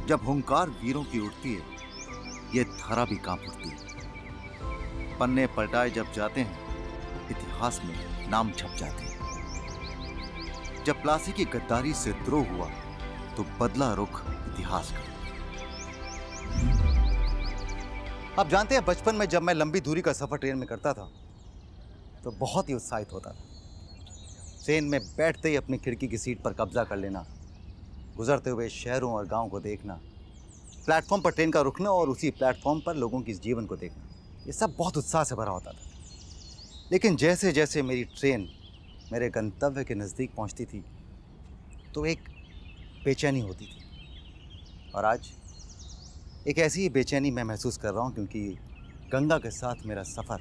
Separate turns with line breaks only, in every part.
जब हुंकार वीरों की उठती है, ये धरा भी कांप उठती है। पन्ने पलटाए जब जाते हैं, इतिहास में नाम छप जाते हैं। जब प्लासी की गद्दारी से द्रोह हुआ, तो बदला रुख इतिहास का। आप जानते हैं, बचपन में जब मैं लंबी दूरी का सफर ट्रेन में करता था, तो बहुत ही उत्साहित होता था। ट्रेन में बैठते ही अपनी खिड़की की सीट पर कब्जा कर लेना, गुजरते हुए शहरों और गांवों को देखना, प्लेटफॉर्म पर ट्रेन का रुकना और उसी प्लेटफॉर्म पर लोगों के जीवन को देखना, ये सब बहुत उत्साह से भरा होता था। लेकिन जैसे जैसे मेरी ट्रेन मेरे गंतव्य के नज़दीक पहुंचती थी, तो एक बेचैनी होती थी। और आज एक ऐसी ही बेचैनी मैं महसूस कर रहा हूं, क्योंकि गंगा के साथ मेरा सफ़र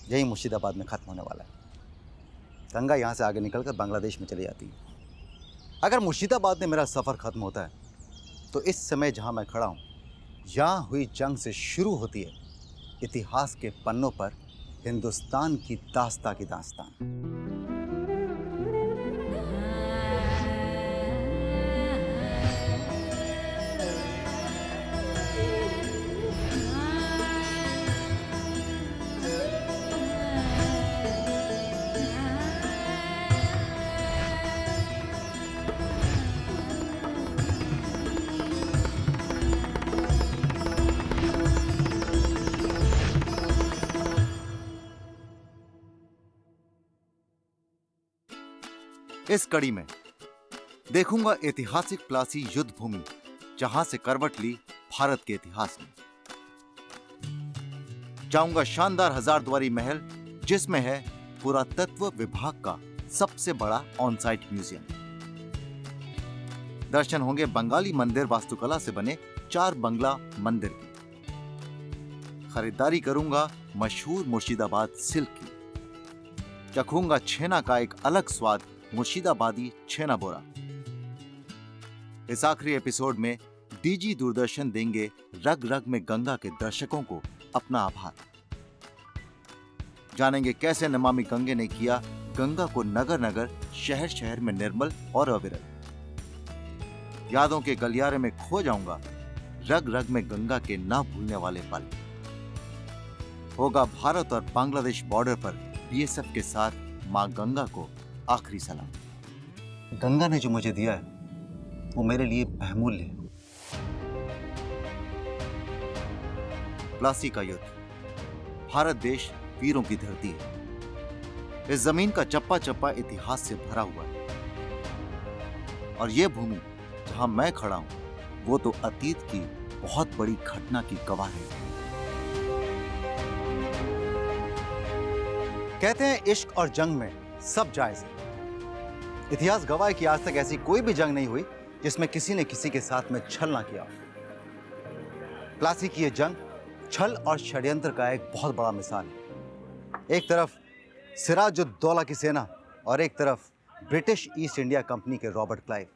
यही मुर्शिदाबाद में ख़त्म होने वाला है। गंगा यहाँ से आगे निकलकर बांग्लादेश में चली जाती है। अगर मुर्शिदाबाद में मेरा सफ़र ख़त्म होता है, तो इस समय जहाँ मैं खड़ा हूँ, यहाँ हुई जंग से शुरू होती है इतिहास के पन्नों पर हिंदुस्तान की दास्तां की दास्तान। इस कड़ी में देखूंगा ऐतिहासिक प्लासी युद्ध भूमि, जहां से करवट ली भारत के इतिहास ने। जाऊंगा शानदार हजारद्वारी महल, जिसमें है पुरातत्व विभाग का सबसे बड़ा ऑन-साइट म्यूजियम। दर्शन होंगे बंगाली मंदिर वास्तुकला से बने 4 बंगला मंदिर की। खरीदारी करूंगा मशहूर मुर्शिदाबाद सिल्क की। चखूंगा छेना का एक अलग स्वाद, मुर्शिदाबादी छेना बोरा। इस आखिरी एपिसोड में डीजी दूरदर्शन देंगे रग रग में गंगा के दर्शकों को अपना आभार। जानेंगे कैसे नमामि गंगे ने किया गंगा को नगर नगर, शहर शहर में निर्मल और अविरल। यादों के गलियारे में खो जाऊंगा रग रग में गंगा के ना भूलने वाले पल। होगा भारत और बांग्लादेश बॉर्डर पर बीएसएफ के साथ मां गंगा को आखिरी सलाम। गंगा ने जो मुझे दिया है, वो मेरे लिए बहुमूल्य है। प्लासी का युद्ध, भारत देश वीरों की धरती है। इस जमीन का चप्पा चप्पा इतिहास से भरा हुआ है। और ये भूमि जहां मैं खड़ा हूं, वो तो अतीत की बहुत बड़ी घटना की गवाह है। कहते हैं इश्क और जंग में सब जायज है। इतिहास गवाह है कि आज तक ऐसी कोई भी जंग नहीं हुई जिसमें किसी ने किसी के साथ में छल ना किया। प्लासी की यह जंग छल और षड्यंत्र का एक बहुत बड़ा मिसाल है। एक तरफ सिराजुद्दौला की सेना और एक तरफ ब्रिटिश ईस्ट इंडिया कंपनी के रॉबर्ट क्लाइव।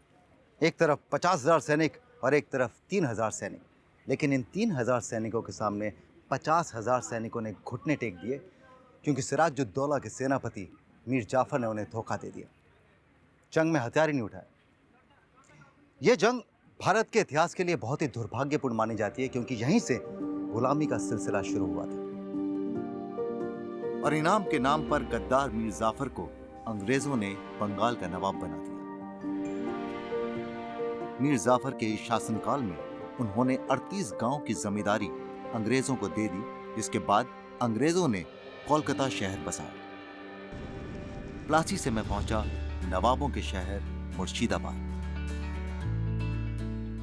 एक तरफ 50,000 सैनिक और एक तरफ 3,000 सैनिक। लेकिन इन 3,000 सैनिकों के सामने 50,000 सैनिकों ने घुटने टेक दिए, क्योंकि सिराजुद्दौला के सेनापति मीर जाफर ने उन्हें धोखा दे दिया। जंग में हथियार ही नहीं उठाए। यह जंग भारत के इतिहास के लिए बहुत ही दुर्भाग्यपूर्ण मानी जाती है, क्योंकि यहीं से गुलामी का सिलसिला शुरू हुआ था। और इनाम के नाम पर गद्दार मीर जाफर को अंग्रेजों ने बंगाल का नवाब बना दिया। मीर जाफर के शासनकाल में उन्होंने 38 गांव की जमींदारी अंग्रेजों को दे दी, जिसके बाद अंग्रेजों ने कोलकाता शहर बसाया। प्लासी से मैं पहुंचा नवाबों के शहर मुर्शिदाबाद।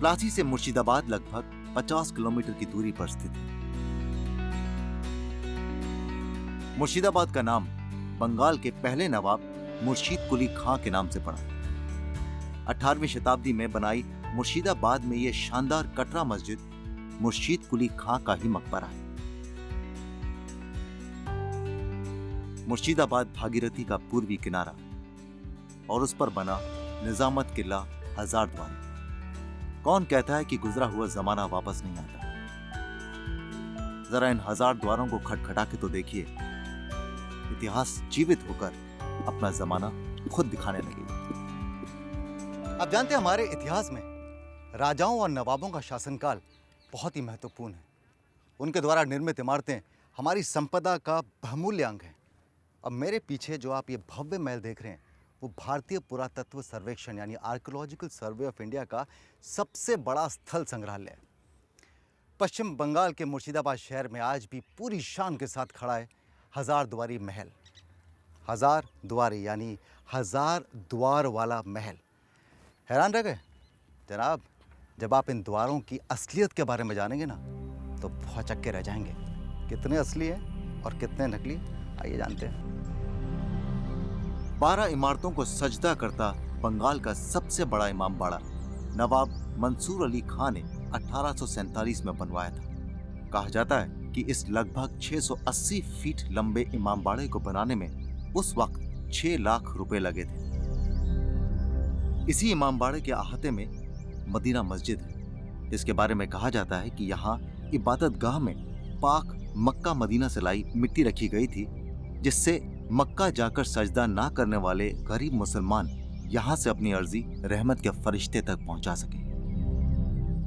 प्लासी से मुर्शिदाबाद लगभग 50 किलोमीटर की दूरी पर स्थित है। मुर्शिदाबाद का नाम बंगाल के पहले नवाब मुर्शीद कुली खां के नाम से पड़ा। 18वीं शताब्दी में बनाई मुर्शिदाबाद में यह शानदार कटरा मस्जिद मुर्शीद कुली खां का ही मकबरा है। मुर्शिदाबाद भागीरथी का पूर्वी किनारा और उस पर बना निजामत किला हजारद्वारी। कौन कहता है कि गुजरा हुआ जमाना वापस नहीं आता। जरा इन हजारद्वारों को खटखटा के तो देखिए, इतिहास जीवित होकर अपना जमाना खुद दिखाने लगेगा। आप जानते हैं, हमारे इतिहास में राजाओं और नवाबों का शासनकाल बहुत ही महत्वपूर्ण है। उनके द्वारा निर्मित इमारतें हमारी संपदा का बहुमूल्य अंग हैं। अब मेरे पीछे जो आप ये भव्य महल देख रहे हैं, वो भारतीय पुरातत्व सर्वेक्षण यानी आर्कियोलॉजिकल सर्वे ऑफ इंडिया का सबसे बड़ा स्थल संग्रहालय है। पश्चिम बंगाल के मुर्शिदाबाद शहर में आज भी पूरी शान के साथ खड़ा है हजार द्वारी महल। हजार द्वारी यानी हजार द्वार वाला महल। हैरान रह गए जनाब? जब आप इन द्वारों की असलियत के बारे में जानेंगे ना, तो भौचक्के रह जाएंगे। कितने असली हैं और कितने नकली, आइए जानते हैं।
12 इमारतों को सजदा करता बंगाल का सबसे बड़ा इमाम बाड़ा नवाब मंसूर अली खान ने 1847 में बनवाया था। कहा जाता है कि इस लगभग 680 फीट लंबे इमाम बाड़े को बनाने में उस वक्त 6 लाख रुपए लगे थे। इसी इमाम बाड़े के अहाते में मदीना मस्जिद है, जिसके बारे में कहा जाता है कि यहाँ इबादतगाह में पाक मक्का मदीना से लाई मिट्टी रखी गई थी, जिससे मक्का जाकर सजदा ना करने वाले गरीब मुसलमान यहाँ से अपनी अर्जी रहमत के फरिश्ते तक पहुँचा सके।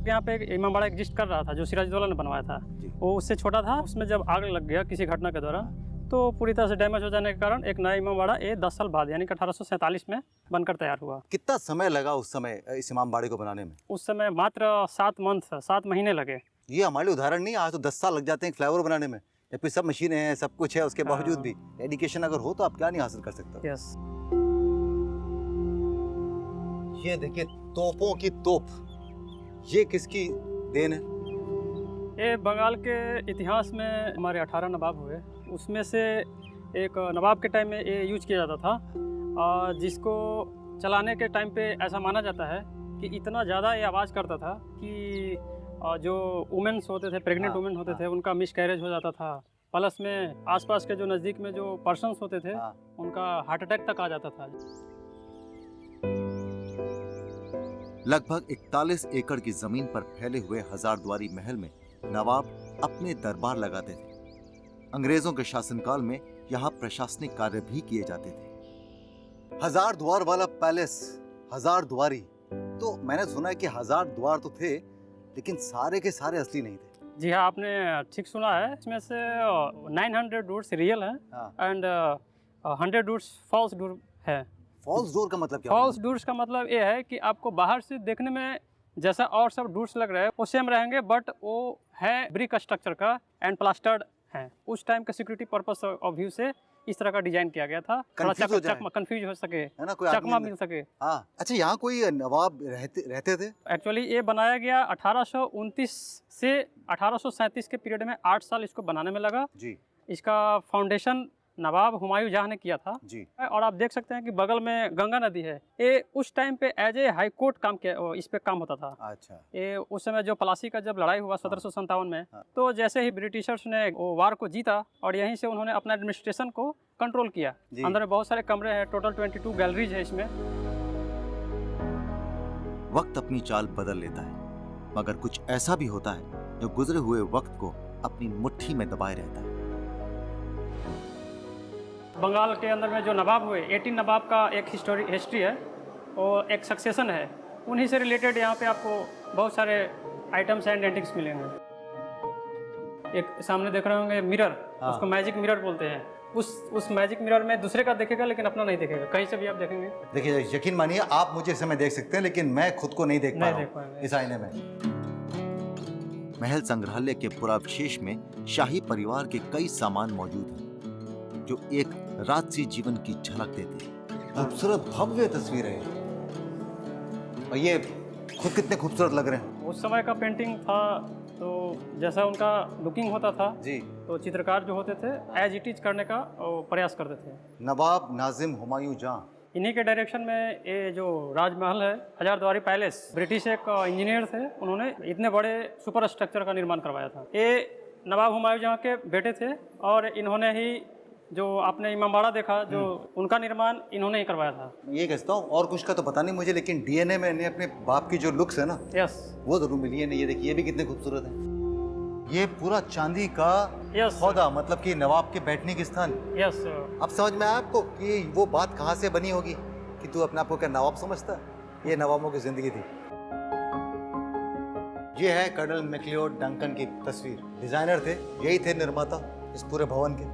यहाँ पे एक इमाम बाड़ा एग्जिस्ट कर रहा था जो सिराजुद्दौला ने बनवाया था। वो उससे छोटा था। उसमें जब आग लग गया किसी घटना के दौरान, तो पूरी तरह से डैमेज हो जाने के कारण एक नया इमाम बाड़ा 10 साल बाद यानी कि 1847 में बनकर तैयार हुआ।
कितना समय लगा उस समय इस इमाम बाड़े को बनाने में?
उस समय मात्र 7 महीने लगे।
ये हमारे लिए उदाहरण नहीं, आज तो 10 साल लग जाते हैं फ्लाईओवर बनाने में। जबकि सब मशीनें हैं, सब कुछ है, उसके बावजूद भी एजुकेशन अगर हो तो आप क्या नहीं हासिल कर सकते।
यस।
ये देखिए तोपों की तोप, ये किसकी देन है?
ये बंगाल के इतिहास में हमारे 18 नवाब हुए, उसमें से एक नवाब के टाइम में ये यूज किया जाता था, और जिसको चलाने के टाइम पे ऐसा माना जाता है कि इतना ज़्यादा ये आवाज़ करता था कि जो वुमेन्स होते थे, प्रेग्नेंट वुमेन होते थे, उनका मिसकैरेज हो जाता था। प्लस में आसपास के जो नज़दीक में जो पर्सन्स होते थे, उनका हार्ट अटैक तक आ जाता था।
लगभग 41 एकड़ की जमीन पर फैले हुए हजारद्वारी महल में नवाब अपने दरबार लगाते थे। अंग्रेजों के शासनकाल में यहाँ प्रशासनिक कार्य भी किए जाते थे।
हजार द्वार वाला पैलेस, हजार द्वारी, तो मैंने सुना है कि हजार द्वार तो थे, लेकिन सारे के सारे असली नहीं थे।
जी हाँ, आपने ठीक सुना है। इसमें से 900 डोर्स रियल है एंड 100 डोर्स फॉल्स डोर है।
फॉल्स डोर का मतलब क्या?
फॉल्स डोर्स का मतलब ये है कि आपको बाहर से देखने में जैसा और सब डोर्स लग रहा है वो सेम रहेंगे, बट वो है ब्रिक स्ट्रक्चर का एंड प्लास्टर्ड है। उस टाइम का सिक्योरिटी पर्पस ऑफ व्यू से इस तरह का डिजाइन किया गया था, थोड़ा चकमा कंफ्यूज हो सके, है ना, कोई चकमा मिल सके।
हाँ। अच्छा, यहाँ कोई नवाब रहते थे?
एक्चुअली ये बनाया गया 1829 से 1837 के पीरियड में 8 साल इसको बनाने में लगा जी। इसका फाउंडेशन नवाब हुमायूं जहाँ ने किया था जी। और आप देख सकते हैं कि बगल में गंगा नदी है। ये उस टाइम पे एज ए हाई कोर्ट काम किया, इस पे काम होता था। अच्छा। ये उस समय जो प्लासी का जब लड़ाई हुआ 1757 में, तो जैसे ही ब्रिटिशर्स ने वो वार को जीता और यहीं से उन्होंने अपना एडमिनिस्ट्रेशन को कंट्रोल किया। अंदर में बहुत सारे कमरे हैं, टोटल 22 गैलरीज है इसमें।
वक्त अपनी चाल बदल लेता है, मगर कुछ ऐसा भी होता है जो गुजरे हुए वक्त को अपनी मुट्ठी में दबाए रहता है।
बंगाल के अंदर में जो नवाब हुए, 18 नवाब का एक हिस्ट्री है और एक सक्सेशन है। उन्हीं से रिलेटेड यहाँ पे आपको बहुत सारे आइटम्स एंड एंटिक्स मिलेंगे। एक सामने देख रहे होंगे मिरर, उसको मैजिक मिरर बोलते हैं। उस मैजिक मिरर में दूसरे का देखेगा लेकिन अपना नहीं देखेगा, कहीं से भी आप देखेंगे।
देखिए, यकीन मानिए आप मुझे इस समय देख सकते हैं, लेकिन मैं खुद को नहीं देख पा रहा हूं इस आईने में।
महल संग्रहालय के पुरावशेष में शाही परिवार के कई सामान मौजूद हैं, जो एक राजसी जीवन की झलक देती है।
खूबसूरत भव्य तस्वीर है, और ये खुद कितने खूबसूरत लग रहे हैं।
उस समय का पेंटिंग था, तो जैसा उनका लुकिंग होता था जी, तो चित्रकार जो होते थे एज इट इज करने का प्रयास करते थे।
नवाब नाजिम हुमायूं जहाँ,
इन्हीं के डायरेक्शन में ये जो राजमहल है, हजारद्वारी पैलेस, ब्रिटिश एक इंजीनियर थे, उन्होंने इतने बड़े सुपर स्ट्रक्चर का निर्माण करवाया था। ये नवाब हुमायूं जहाँ के बेटे थे, और इन्होंने ही जो आपने इमामबाड़ा देखा, जो उनका निर्माण इन्होंने ही करवाया था।
ये कहता हूँ, और कुछ का तो पता नहीं मुझे, लेकिन डीएनए में इन्हें अपने बाप की जो लुक्स है ना,
यस,
वो जरूर मिली है। ये देखिए, ये भी कितने खूबसूरत है। ये पूरा चांदी का पौधा, मतलब कि नवाब के बैठने की स्थान।
यस।
अब समझ में आया आपको कि वो बात कहाँ से बनी होगी कि तू अपने आप को क्या नवाब समझता? ये नवाबों की जिंदगी थी। ये है कर्नल मैक्लियोड डंकन की तस्वीर। डिजाइनर थे, यही थे निर्माता इस पूरे भवन के।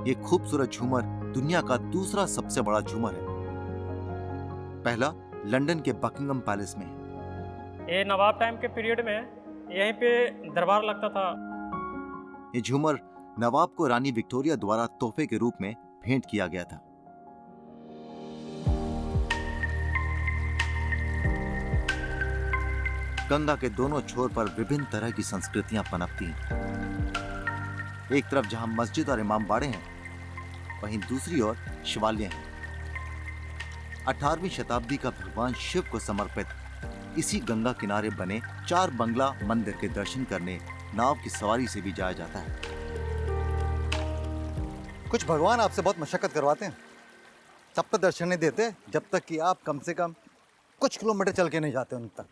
ये खूबसूरत झूमर दुनिया का दूसरा सबसे बड़ा झूमर है। पहला लंदन के बकिंगम पैलेस में है।
ये नवाब टाइम के पीरियड में यहीं पे दरबार लगता था।
ये झूमर नवाब को रानी विक्टोरिया द्वारा तोहफे के रूप में भेंट किया गया था। गंगा के दोनों छोर पर विभिन्न तरह की संस्कृतियां पनपती हैं। एक तरफ जहां मस्जिद और इमाम बाड़े हैं, वहीं दूसरी ओर शिवालय हैं। 18वीं शताब्दी का भगवान शिव को समर्पित इसी गंगा किनारे बने 4 बंगला मंदिर के दर्शन करने नाव की सवारी से भी जाया जाता है।
कुछ भगवान आपसे बहुत मशक्कत करवाते हैं, तब तक दर्शन नहीं देते जब तक कि आप कम से कम कुछ किलोमीटर चल के नहीं जाते उन तक।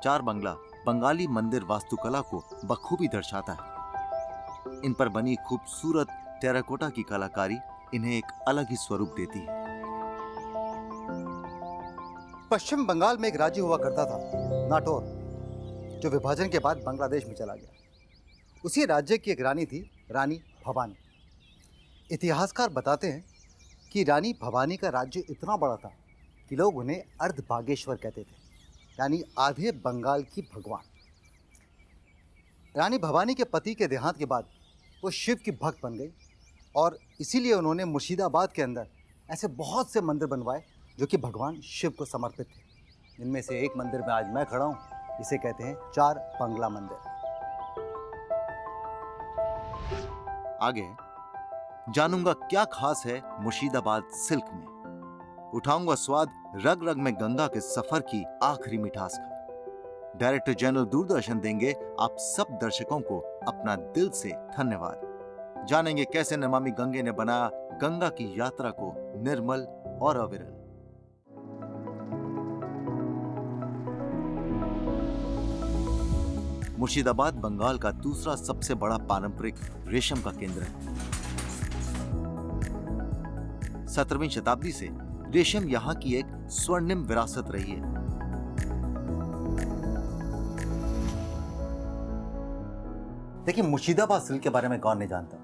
4 बंगला बंगाली मंदिर वास्तुकला को बखूबी दर्शाता है। इन पर बनी खूबसूरत टेराकोटा की कलाकारी इन्हें एक अलग ही स्वरूप देती है।
पश्चिम बंगाल में एक राज्य हुआ करता था, नाटोर, जो विभाजन के बाद बांग्लादेश में चला गया। उसी राज्य की एक रानी थी, रानी भवानी। इतिहासकार बताते हैं कि रानी भवानी का राज्य इतना बड़ा था कि लोग उन्हें अर्ध बागेश्वर कहते थे, यानी आधे बंगाल की भगवान। रानी भवानी के पति के देहांत के बाद वो शिव की भक्त बन गई और इसीलिए उन्होंने मुर्शिदाबाद के अंदर ऐसे बहुत से मंदिर बनवाए जो कि भगवान शिव को समर्पित थे। इनमें से एक मंदिर में आज मैं खड़ा हूँ, इसे कहते हैं 4 बंगला मंदिर।
आगे जानूंगा क्या खास है मुर्शिदाबाद सिल्क में। उठाऊंगा स्वाद रग रग में गंगा के सफर की आखिरी मिठास का। डायरेक्टर जनरल दूरदर्शन देंगे आप सब दर्शकों को अपना दिल से धन्यवाद। जानेंगे कैसे नमामि गंगे ने बनाया गंगा की यात्रा को निर्मल और अविरल। मुर्शिदाबाद बंगाल का दूसरा सबसे बड़ा पारंपरिक रेशम का केंद्र है। 17वीं शताब्दी से रेशम यहाँ की एक स्वर्णिम विरासत रही है।
देखिए, मुर्शिदाबाद सिल्क के बारे में कौन नहीं जानता,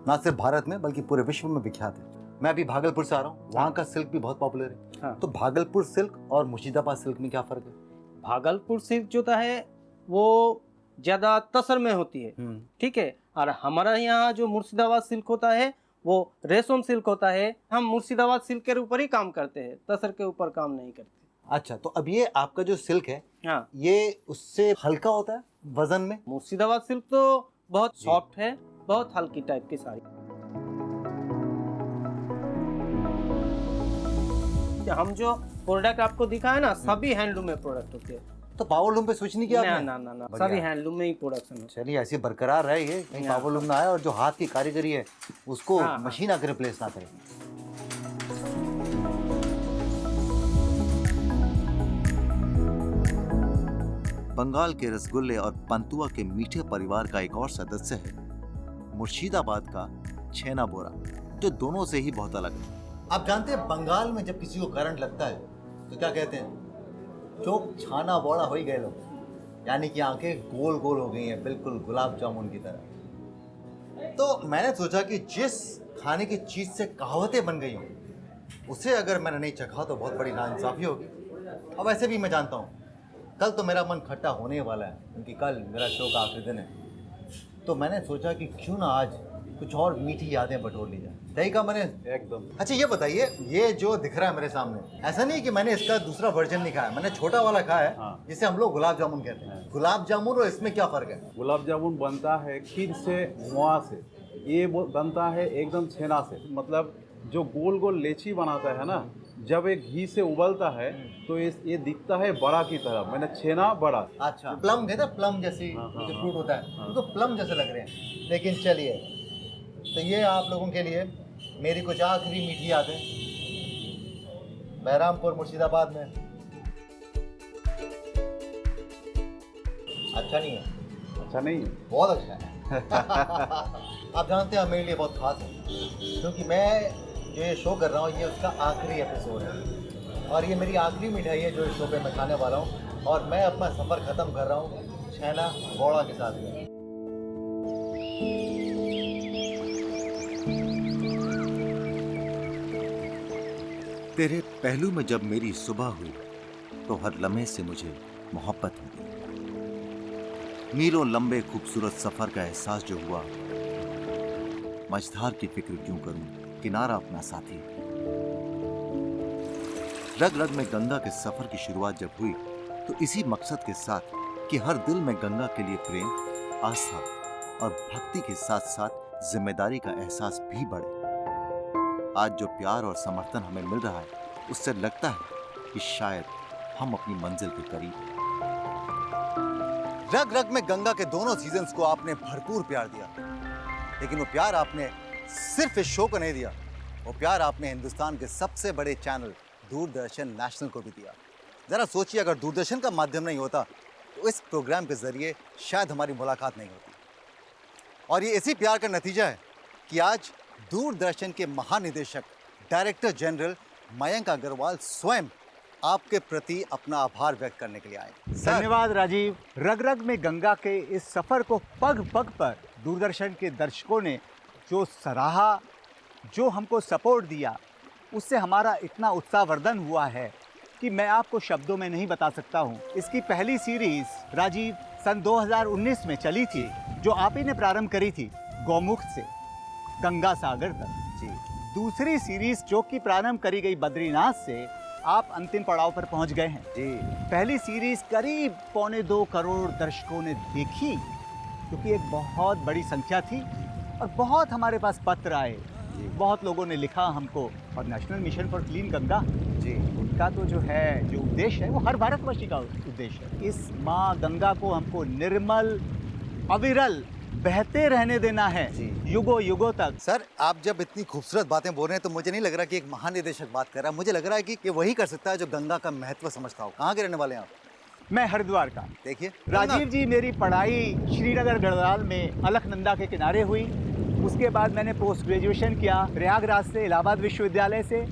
ना सिर्फ भारत में बल्कि पूरे विश्व में विख्यात है। मैं अभी भागलपुर से आ रहा हूँ, वहाँ का सिल्क भी बहुत पॉपुलर है।
हाँ।
तो भागलपुर सिल्क और मुर्शिदाबाद सिल्क में क्या फर्क है?
भागलपुर सिल्क जो है वो ज्यादा तसर में होती है, ठीक है, और हमारा यहाँ जो मुर्शिदाबाद सिल्क होता है वो रेशम सिल्क होता है। हम मुर्शिदाबाद सिल्क के ऊपर ही काम करते हैं, तसर के ऊपर काम नहीं करते।
अच्छा, तो अब ये आपका जो सिल्क है,
हाँ,
ये उससे हल्का होता है वजन में?
मुर्शिदाबाद सिल्क तो बहुत सॉफ्ट है, बहुत हल्की टाइप की साड़ी। हम जो प्रोडक्ट आपको दिखा है ना, सभी हैंडलूम में प्रोडक्ट होते हैं।
तो पावरलूम पे स्विच नहीं किया आपने?
ना ना ना, सभी हैंडलूम में ही प्रोडक्शन है।
चलिए, ऐसी बरकरार रहे, ये कहीं पावरलूम ना आए और जो हाथ की कारीगरी है उसको मशीन आकर रिप्लेस ना करे।
बंगाल के रसगुल्ले और पंतुआ के मीठे परिवार का एक और सदस्य है मुर्शिदाबाद का छेना बोरा, जो दोनों से ही बहुत अलग है।
आप जानते हैं, बंगाल में जब किसी को करंट लगता है तो क्या कहते हैं? चोक छाना बोड़ा हो ही गए लोग, यानी कि आंखें गोल गोल हो गई हैं, बिल्कुल गुलाब जामुन की तरह। तो मैंने सोचा कि जिस खाने की चीज़ से कहावतें बन गई हों, उसे अगर मैंने नहीं चखा तो बहुत बड़ी नाइंसाफ़ी होगी। अब ऐसे भी मैं जानता हूँ कल तो मेरा मन खट्टा होने वाला है, क्योंकि कल मेरा शो का आखिरी दिन है। तो मैंने सोचा कि क्यों ना आज कुछ और मीठी यादें बटोर ली जाए। सही कहा मैंने? एकदम। अच्छा, ये बताइए, ये जो दिख रहा है मेरे सामने, ऐसा नहीं कि मैंने इसका दूसरा वर्जन नहीं खाया, मैंने छोटा वाला खाया है। हाँ। जिसे हम लोग गुलाब जामुन कहते हैं। गुलाब जामुन और इसमें क्या फ़र्क है?
गुलाब जामुन बनता है खीर से, मोआ से, ये बनता है एकदम छेना से। मतलब जो गोल गोल लेची बनाता है ना, जब ये घी से उबलता है तो ये दिखता है बड़ा की तरह, मैंने छेना बड़ा।
अच्छा, प्लम कहते हैं, प्लम जैसी जो फ्रूट होता है, तो प्लम जैसे लग रहे हैं। लेकिन चलिए, तो ये आप लोगों के लिए मेरी कुछ आखिरी मीठी यादें बहरामपुर मुर्शिदाबाद में। अच्छा नहीं है?
अच्छा नहीं है?
बहुत अच्छा है। आप जानते हैं, मेरे लिए बहुत खास है, क्योंकि मैं जो ये शो कर रहा हूँ ये उसका आखिरी एपिसोड है। और ये मेरी आखिरी मिठाई है जो इस शो पे मैं खाने वाला हूँ, और मैं अपना सफ़र ख़त्म कर रहा हूँ छैना बौड़ा के साथ में।
तेरे पहलू में जब मेरी सुबह हुई तो हर लम्हे से मुझे मोहब्बत हो गई। मीलों लंबे खूबसूरत सफर का एहसास जो हुआ, मझधार की फिक्र क्यों करूं, किनारा अपना साथी। रग रग में गंगा के सफर की शुरुआत जब हुई तो इसी मकसद के साथ कि हर दिल में गंगा के लिए प्रेम, आस्था और भक्ति के साथ साथ जिम्मेदारी का एहसास भी बढ़े। आज जो प्यार और समर्थन हमें मिल रहा है, उससे लगता है कि शायद हम अपनी मंजिल के करीब हैं।
रग रग में गंगा के दोनों सीजन्स को आपने भरपूर प्यार दिया, लेकिन वो प्यार आपने सिर्फ इस शो को नहीं दिया, वो प्यार आपने हिंदुस्तान के सबसे बड़े चैनल दूरदर्शन नेशनल को भी दिया। जरा सोचिए, अगर दूरदर्शन का माध्यम नहीं होता तो इस प्रोग्राम के जरिए शायद हमारी मुलाकात नहीं होती। और ये इसी प्यार का नतीजा है कि आज दूरदर्शन के महानिदेशक डायरेक्टर जनरल मयंक अग्रवाल स्वयं आपके प्रति अपना आभार व्यक्त करने के लिए आए।
धन्यवाद राजीव। रग रग में गंगा के इस सफ़र को पग पग पर दूरदर्शन के दर्शकों ने जो सराहा, जो हमको सपोर्ट दिया, उससे हमारा इतना उत्साहवर्धन हुआ है कि मैं आपको शब्दों में नहीं बता सकता हूँ। इसकी पहली सीरीज़ राजीव सन 2019 में चली थी, जो आप ही ने प्रारंभ करी थी, गौमुख से गंगा सागर तक।
जी।
दूसरी सीरीज़ जो कि प्रारंभ करी गई बद्रीनाथ से, आप अंतिम पड़ाव पर पहुंच गए हैं।
जी।
पहली सीरीज करीब 1.25 करोड़ दर्शकों ने देखी, क्योंकि एक बहुत बड़ी संख्या थी और बहुत हमारे पास पत्र आए, बहुत लोगों ने लिखा हमको। और National Mission for Clean Ganga
ji,
उनका तो जो है, जो उद्देश्य है, वो हर भारतवासी का उद्देश्य है। इस माँ गंगा को हमको निर्मल, अविरल बहते रहने देना है युगों युगों तक।
सर, आप जब इतनी खूबसूरत बातें बोल रहे हैं तो मुझे नहीं लग रहा कि एक महानिदेशक बात कर रहा है। मुझे लग रहा है कि वही कर सकता है जो गंगा का महत्व समझता हो। कहाँ के रहने वाले हैं आप?
मैं हरिद्वार का।
देखिए
राजीव जी, मेरी पढ़ाई श्रीनगर गढ़वाल में अलकनंदा के किनारे हुई। उसके बाद मैंने पोस्ट ग्रेजुएशन किया प्रयागराज से, इलाहाबाद विश्वविद्यालय से,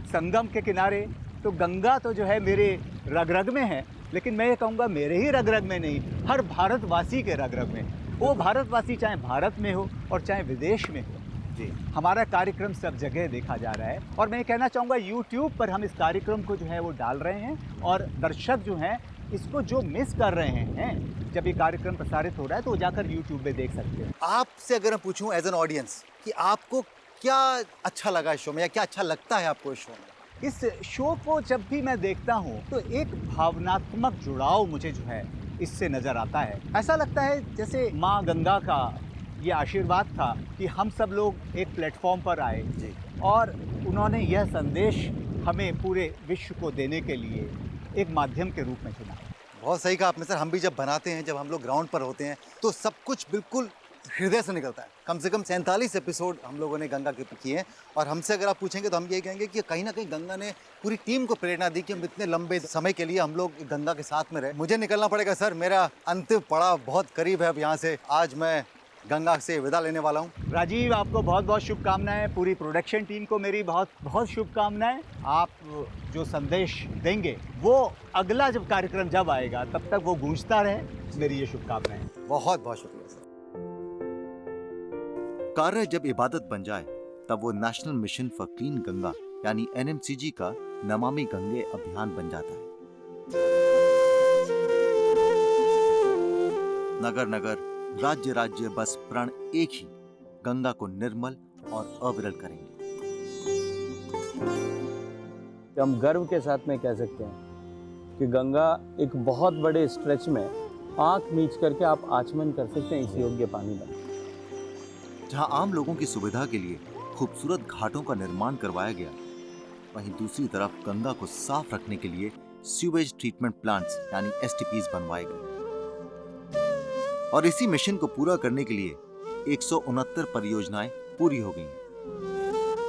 संगम के किनारे। तो गंगा तो जो है मेरे रग रग में है, लेकिन मैं ये कहूँगा मेरे ही रग रग में नहीं, हर भारतवासी के रग रग में। वो भारतवासी चाहे भारत में हो और चाहे विदेश में हो।
जी,
हमारा कार्यक्रम सब जगह देखा जा रहा है। और मैं ये कहना चाहूँगा, YouTube पर हम इस कार्यक्रम को जो है वो डाल रहे हैं, और दर्शक जो हैं इसको जो मिस कर रहे हैं, जब ये कार्यक्रम प्रसारित हो रहा है तो वो जाकर YouTube पे देख सकते हैं।
आपसे अगर मैं पूछूं एज एन ऑडियंस कि आपको क्या अच्छा लगा इस शो में, या क्या अच्छा लगता है आपको इस शो में?
इस शो को जब भी मैं देखता हूँ तो एक भावनात्मक जुड़ाव मुझे जो है इससे नज़र आता है। ऐसा लगता है जैसे माँ गंगा का ये आशीर्वाद था कि हम सब लोग एक प्लेटफॉर्म पर आए
जी।
और उन्होंने यह संदेश हमें पूरे विश्व को देने के लिए एक माध्यम के रूप में चुना।
बहुत सही कहा आपने सर। हम भी जब बनाते हैं, जब हम लोग ग्राउंड पर होते हैं, तो सब कुछ बिल्कुल हृदय से निकलता है। कम से कम 47 एपिसोड हम लोगों ने गंगा के किए हैं, और हमसे अगर आप पूछेंगे तो हम यही कहेंगे कि कहीं ना कहीं गंगा ने पूरी टीम को प्रेरणा दी कि हम इतने लंबे समय के लिए हम लोग गंगा के साथ में रहे। मुझे निकलना पड़ेगा सर, मेरा अंतिम पड़ाव बहुत करीब है अब यहाँ से। आज मैं गंगा से विदा लेने वाला हूँ।
राजीव, आपको बहुत बहुत शुभकामनाएं। पूरी प्रोडक्शन टीम को मेरी बहुत बहुत शुभकामनाएं। आप जो संदेश देंगे वो अगला जब कार्यक्रम जब आएगा तब तक वो गूंजता रहे, मेरी ये शुभकामनाएं।
बहुत बहुत शुक्रिया सर।
कार्य जब इबादत बन जाए तब वो national Mission for Clean Ganga यानी NMCG का नमामि गंगे अभियान बन जाता है। नगर नगर, राज्य राज्य, बस प्रण एक ही, गंगा को निर्मल और अविरल करेंगे।
हम गर्व के साथ में कह सकते हैं कि गंगा एक बहुत बड़े स्ट्रेच में आंख मीच करके आप आचमन कर सकते हैं इस योग्य पानी में।
जहां आम लोगों की सुविधा के लिए खूबसूरत घाटों का निर्माण करवाया गया, वहीं दूसरी तरफ गंगा को साफ रखने के लिए सीवेज ट्रीटमेंट प्लांट्स यानी STPs बनवाए गए। और इसी मिशन को पूरा करने के लिए 169 परियोजनाएं पूरी हो गई हैं।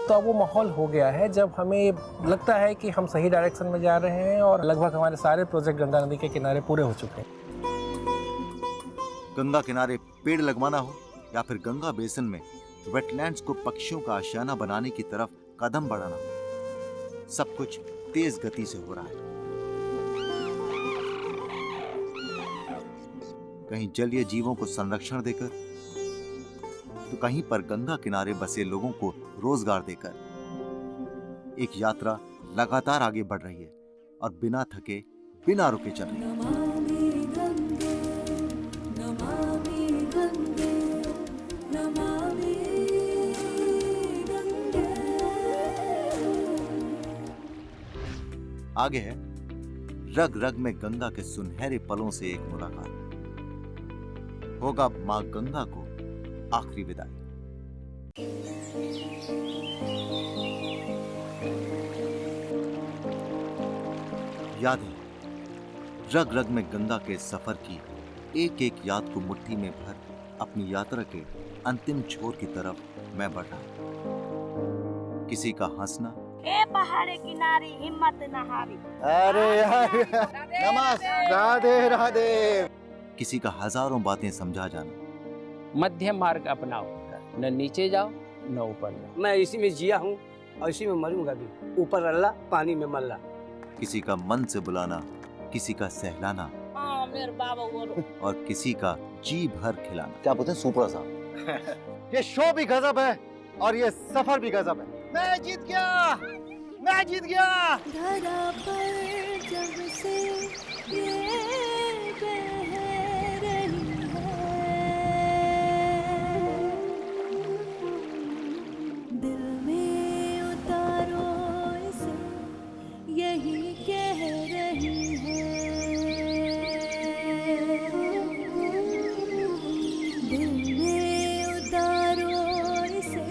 तो अब वो माहौल हो गया है जब हमें लगता है कि हम सही डायरेक्शन में जा रहे हैं और लगभग हमारे सारे प्रोजेक्ट गंगा नदी के किनारे पूरे हो चुके हैं।
गंगा किनारे पेड़ लगवाना हो या फिर गंगा बेसिन में वेटलैंड्स को पक्षियों का आशियाना बनाने की तरफ कदम बढ़ाना हो, सब कुछ तेज गति से हो रहा है। कहीं जलीय जीवों को संरक्षण देकर, तो कहीं पर गंगा किनारे बसे लोगों को रोजगार देकर एक यात्रा लगातार आगे बढ़ रही है और बिना थके, बिना रुके चल रही है। आगे है रग रग में गंगा के सुनहरे पलों से एक मुलाकात। होगा मां गंगा को आखिरी विदाई। याद है, रग रग में गंगा के सफर की एक एक याद को मुट्ठी में भर अपनी यात्रा के अंतिम छोर की तरफ मैं बढ़ रहा हूं। किसी का हंसना,
ए पहाड़े किनारे हिम्मत न हारी।
अरे यार, नमस्ते, राधे राधे।
किसी का हजारों बातें समझा जाना।
मध्यम मार्ग अपनाओ, न नीचे जाओ न ऊपर जाओ।
मैं इसी में जिया हूँ और इसी में मरूंगा भी। ऊपर अल्लाह, पानी में मल्ला।
किसी का मन से बुलाना, किसी का सहलाना,
मेरे बाबा
और किसी का जी भर खिलाना।
क्या बोलते हैं, सुपरा साहब। ये शो भी गजब है और ये सफर भी गजब है। मैं जीत गया, मैं जीत गया।
धरा पर जब से ये बह रही है, दिल में उतारो इसे, यही कह रही है। दिल में उतारो इसे।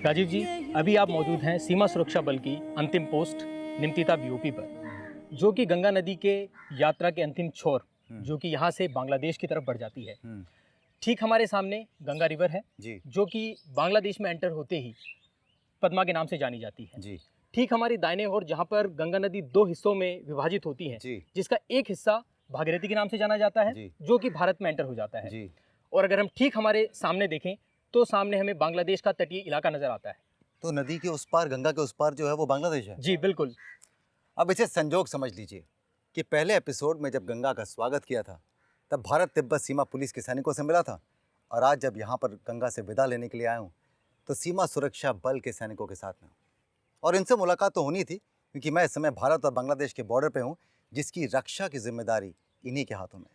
राजीव जी, अभी आप मौजूद हैं सीमा सुरक्षा बल की अंतिम पोस्ट निमतिता बीओपी पर, जो कि गंगा नदी के यात्रा के अंतिम छोर, जो कि यहाँ से बांग्लादेश की तरफ बढ़ जाती है। ठीक हमारे सामने गंगा रिवर है
जी,
जो कि बांग्लादेश में एंटर होते ही पद्मा के नाम से जानी जाती है
जी।
ठीक हमारी दाहिने ओर जहाँ पर गंगा नदी दो हिस्सों में विभाजित होती है,
जी,
जिसका एक हिस्सा भागीरथी के नाम से जाना जाता है,
जी,
जो कि भारत में एंटर हो जाता है।
जी।
और अगर हम ठीक हमारे सामने देखें तो सामने हमें बांग्लादेश का तटीय इलाका नजर आता है।
तो नदी के उस पार, गंगा के उस पार जो है वो बांग्लादेश है।
जी बिल्कुल।
अब इसे संजोग समझ लीजिए कि पहले एपिसोड में जब गंगा का स्वागत किया था तब भारत तिब्बत सीमा पुलिस के सैनिकों से मिला था, और आज जब यहाँ पर गंगा से विदा लेने के लिए आया हूँ तो सीमा सुरक्षा बल के सैनिकों के साथ में हूँ। और इनसे मुलाकात तो होनी थी क्योंकि मैं इस समय भारत और बांग्लादेश के बॉर्डर पे हूँ, जिसकी रक्षा की जिम्मेदारी इन्हीं के हाथों में।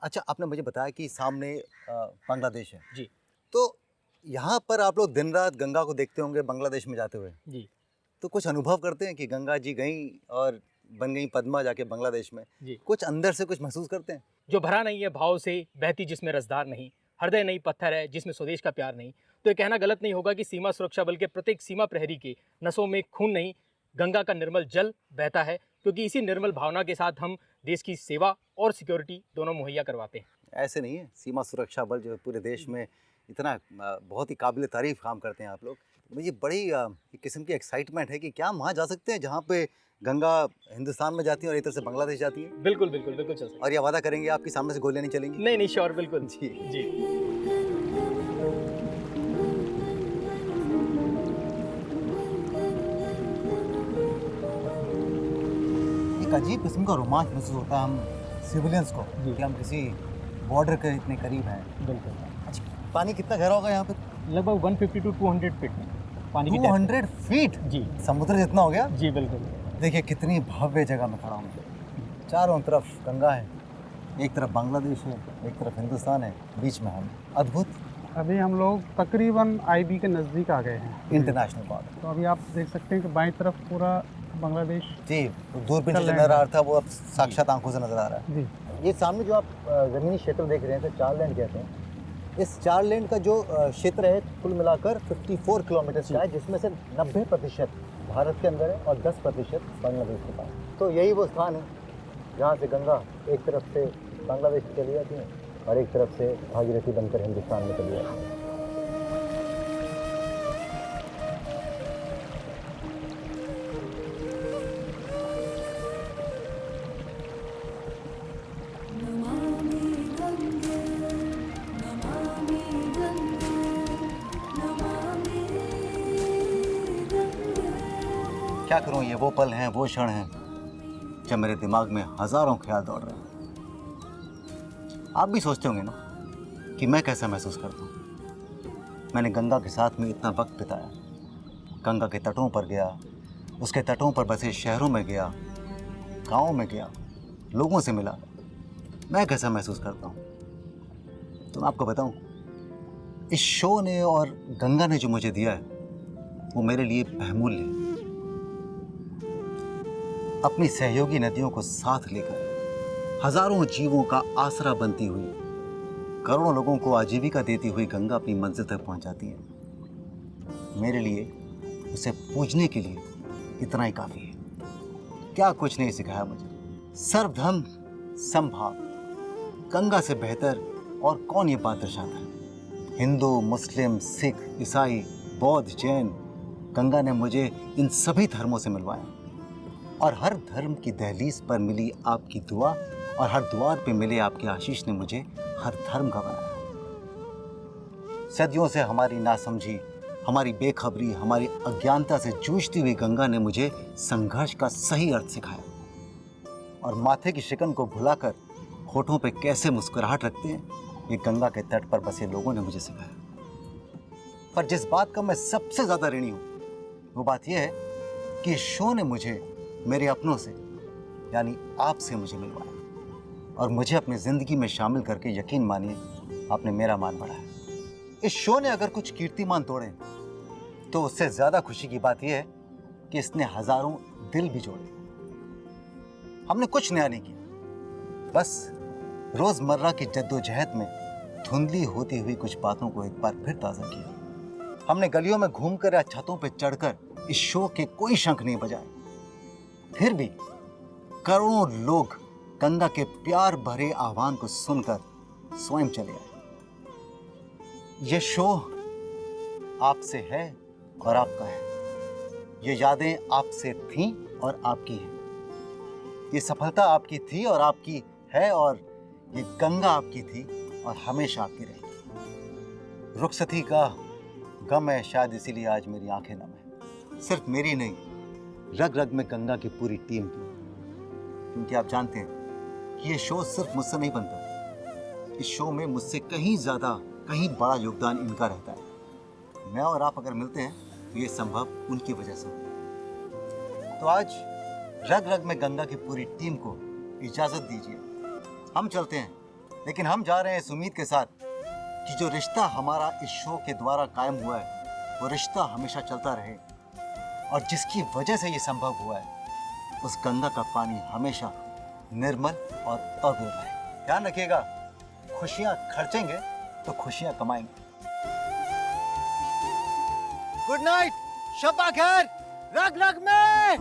अच्छा, आपने मुझे बताया कि सामने बांग्लादेश है
जी।
तो यहाँ पर आप लोग दिन रात गंगा को देखते होंगे बांग्लादेश में जाते हुए
जी।
तो कुछ अनुभव करते हैं कि गंगा जी गई और बन गई पद्मा जाके बांग्लादेश में,
जी।
कुछ अंदर से कुछ महसूस करते हैं?
जो भरा नहीं है भाव से, बहती जिसमें रसदार नहीं, हृदय नहीं पत्थर है जिसमें स्वदेश का प्यार नहीं, तो ये कहना गलत नहीं होगा कि सीमा सुरक्षा बल के प्रत्येक सीमा प्रहरी के नसों में खून नहीं, गंगा का निर्मल जल बहता है, क्योंकि इसी निर्मल भावना के साथ हम देश की सेवा और सिक्योरिटी दोनों मुहैया करवाते हैं।
ऐसे नहीं है, सीमा सुरक्षा बल जो है पूरे देश में इतना बहुत ही काबिल तारीफ काम करते हैं आप लोग। मुझे बड़ी एक किस्म की एक्साइटमेंट है कि क्या हम वहाँ जा सकते हैं जहाँ पे गंगा हिंदुस्तान में जाती है और इधर से बांग्लादेश जाती है?
बिल्कुल बिल्कुल बिल्कुल चल सकते।
और ये वादा करेंगे आपके सामने से गोलियां नहीं चलेंगी?
नहीं नहीं, श्योर, बिल्कुल
जी
जी।
एक अजीब किस्म का रोमांच महसूस होता है हम सिविलियंस को कि हम किसी बॉर्डर के इतने करीब हैं।
बिल्कुल।
अच्छा, पानी कितना गहरा होगा यहाँ पे?
लगभग 150 to 200 फीट में पानी की
200 फीट?
जी।
समुद्र जितना हो गया?
जी बिल्कुल।
देखिए कितनी भव्य जगह में खड़ा हूँ, चारों तरफ गंगा है, एक तरफ बांग्लादेश है, एक तरफ हिंदुस्तान है, बीच में हम। अद्भुत।
अभी हम लोग तकरीबन आईबी के नज़दीक आ गए हैं,
इंटरनेशनल बॉर्डर।
तो अभी आप देख सकते हैं कि बाईं तरफ पूरा बांग्लादेश
जी, दूरबीन से नजर आ रहा था वो अब साक्षात आंखों से नजर आ रहा है।
जी।
ये सामने जो आप ज़मीनी क्षेत्र देख रहे हैं, तो 4 लेन कहते हैं। इस 4 लेन का जो क्षेत्र है कुल मिलाकर 54 किलोमीटर का है, जिसमें से 90% भारत के अंदर है और 10% बांग्लादेश के पास। तो यही वो स्थान है जहाँ से गंगा एक तरफ से बांग्लादेश में चली जाती है और एक तरफ से भागीरथी बनकर हिंदुस्तान में चली जाती है। क्या करूं, ये वो पल हैं, वो क्षण हैं जब मेरे दिमाग में हजारों ख्याल दौड़ रहे हैं। आप भी सोचते होंगे ना कि मैं कैसा महसूस करता हूँ। मैंने गंगा के साथ में इतना वक्त बिताया, गंगा के तटों पर गया, उसके तटों पर बसे शहरों में गया, गाँव में गया, लोगों से मिला। मैं कैसा महसूस करता हूँ तो मैं आपको बताऊं, इस शो ने और गंगा ने जो मुझे दिया है वो मेरे लिए बहुमूल्य है। अपनी सहयोगी नदियों को साथ लेकर हजारों जीवों का आसरा बनती हुई, करोड़ों लोगों को आजीविका देती हुई गंगा अपनी मंजिल तक पहुंच जाती है। मेरे लिए उसे पूजने के लिए इतना ही काफी है। क्या कुछ नहीं सिखाया मुझे। सर्वधर्म समभाव, गंगा से बेहतर और कौन ये बात दर्शाता है। हिंदू, मुस्लिम, सिख, ईसाई, बौद्ध, जैन, गंगा ने मुझे इन सभी धर्मों से मिलवाया और हर धर्म की दहलीज पर मिली आपकी दुआ और हर द्वार पे मिले आपके आशीष ने मुझे हर धर्म का बनाया। सदियों से हमारी नासमझी, हमारी बेखबरी, हमारी अज्ञानता से जूझती हुई गंगा ने मुझे संघर्ष का सही अर्थ सिखाया और माथे की शिकन को भुलाकर होठों पे कैसे मुस्कुराहट रखते हैं, ये गंगा के तट पर बसे लोगों ने मुझे सिखाया। पर जिस बात का मैं सबसे ज्यादा ऋणी हूं वो बात यह है कि इस शो ने मुझे मेरे अपनों से यानी आपसे मुझे मिलवाया और मुझे अपनी जिंदगी में शामिल करके यकीन मानिए आपने मेरा मान बढ़ाया। इस शो ने अगर कुछ कीर्तिमान तोड़े तो उससे ज्यादा खुशी की बात यह है कि इसने हजारों दिल भी जोड़े। हमने कुछ नया नहीं किया, बस रोजमर्रा की जद्दोजहद में धुंधली होती हुई कुछ बातों को एक बार फिर ताजा किया। हमने गलियों में घूमकर या छतों पर चढ़कर इस शो के कोई शंख नहीं बजाए। फिर भी करोड़ों लोग गंगा के प्यार भरे आह्वान को सुनकर स्वयं चले आए। यह शो आपसे है और आपका है। ये यादें आपसे थीं और आपकी हैं। ये सफलता आपकी थी और आपकी है और ये गंगा आपकी थी और हमेशा आपकी रहेगी। रुखसती का गम है शायद, इसीलिए आज मेरी आंखें नम है। सिर्फ मेरी नहीं, रग रग में गंगा की पूरी टीम की। क्योंकि आप जानते हैं कि ये शो सिर्फ मुझसे नहीं बनता। इस शो में मुझसे कहीं ज्यादा, कहीं बड़ा योगदान इनका रहता है। मैं और आप अगर मिलते हैं तो ये संभव उनकी वजह से। तो आज रग रग में गंगा की पूरी टीम को इजाजत दीजिए, हम चलते हैं। लेकिन हम जा रहे हैं इस उम्मीद के साथ कि जो रिश्ता हमारा इस शो के द्वारा कायम हुआ है वो रिश्ता हमेशा चलता रहे और जिसकी वजह से ये संभव हुआ है उस गंगा का पानी हमेशा निर्मल और अविरल रहे। ध्यान रखिएगा, खुशियां खर्चेंगे तो खुशियां कमाएंगे। गुड नाइट, शब्बा खैर, रग रग में।